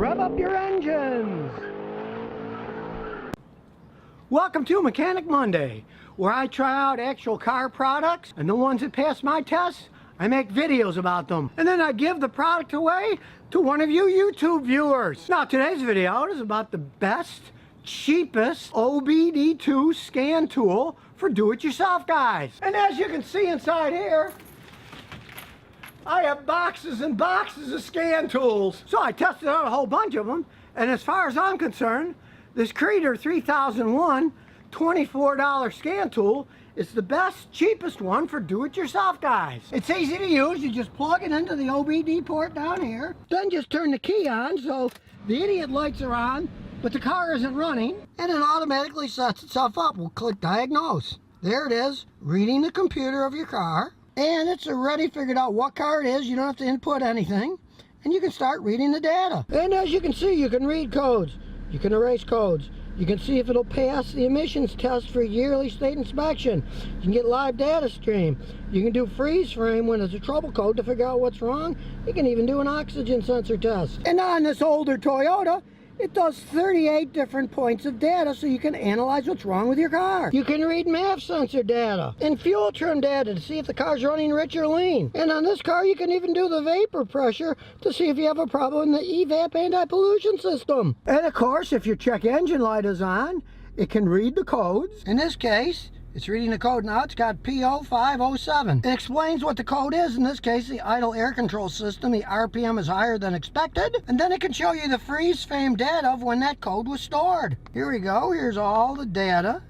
rev up your engines. Welcome to Mechanic Monday, where I try out actual car products, and the ones that pass my tests, I make videos about them. And then I give the product away to one of you YouTube viewers. Now today's video is about the best, cheapest OBD2 scan tool for do-it-yourself guys. And as you can see inside here, I have boxes and boxes of scan tools. So I tested out a whole bunch of them, and as far as I'm concerned, this CR3001 $24 scan tool is the best, cheapest one for do-it-yourself guys. It's easy to use. You just plug it into the OBD port down here, then just turn the key on so the idiot lights are on, but the car isn't running, and it automatically sets itself up. We'll click diagnose. There it is, reading the computer of your car, and it's already figured out what car it is. You don't have to input anything, and you can start reading the data. And as you can see, you can read codes, you can erase codes, you can see if it'll pass the emissions test for yearly state inspection. You can get live data stream. You can do freeze frame when there's a trouble code to figure out what's wrong. You can even do an oxygen sensor test. And on this older Toyota, it does 38 different points of data so you can analyze what's wrong with your car. You can read MAF sensor data and fuel trim data to see if the car's running rich or lean. And on this car, you can even do the vapor pressure to see if you have a problem in the EVAP anti-pollution system. And of course, if your check engine light is on, it can read the codes. In this case, it's reading the code now. It's got P0507. It explains what the code is. In this case, the idle air control system, the RPM is higher than expected. And then it can show you the freeze frame data of when that code was stored. Here we go. Here's all the data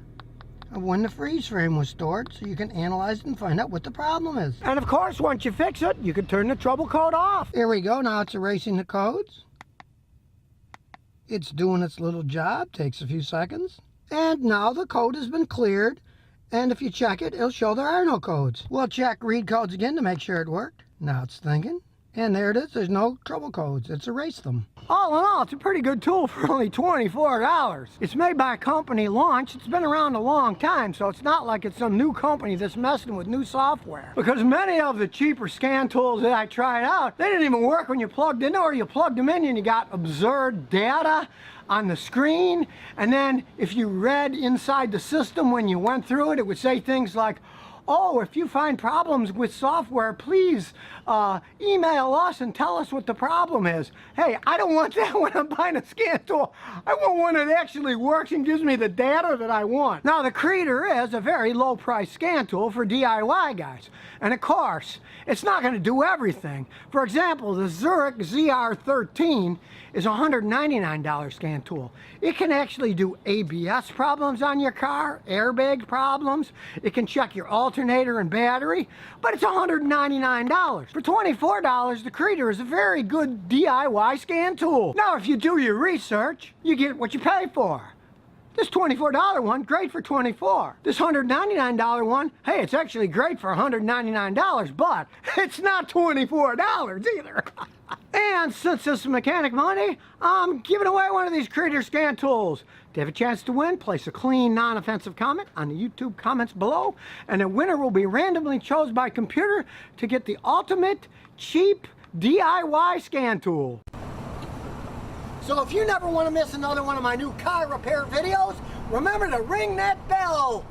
of when the freeze frame was stored, so you can analyze it and find out what the problem is. And of course, once you fix it, you can turn the trouble code off. Here we go. Now it's erasing the codes. It's doing its little job. Takes a few seconds. And now the code has been cleared. And if you check it, it'll show there are no codes. We'll check read codes again to make sure it worked. Now it's thinking. And there it is. There's no trouble codes. It's erased them. All in all, it's a pretty good tool for only $24. It's made by a company Launch. It's been around a long time, so it's not like it's some new company that's messing with new software. Because many of the cheaper scan tools that I tried out, they didn't even work when you plugged in, or you plugged them in and you got absurd data on the screen, and then if you read inside the system when you went through it, it would say things like, oh, if you find problems with software, please email us and tell us what the problem is. Hey, I don't want that when I'm buying a scan tool. I want one that actually works and gives me the data that I want. Now, the Creator is a very low-price scan tool for DIY guys. And of course, it's not going to do everything. For example, the Zurich ZR13 is a $199 scan tool. It can actually do ABS problems on your car, airbag problems. It can check your alternator and battery, but it's $199. For $24, the Creator is a very good DIY scan tool. Now, if you do your research, you get what you pay for. This $24 one, great for $24. This $199 one, hey, it's actually great for $199, but it's not $24 either. And since this is Mechanic Monday, I'm giving away one of these Creator scan tools. To have a chance to win, place a clean, non-offensive comment on the YouTube comments below, and a winner will be randomly chosen by computer to get the ultimate cheap DIY scan tool. So if you never want to miss another one of my new car repair videos, remember to ring that bell.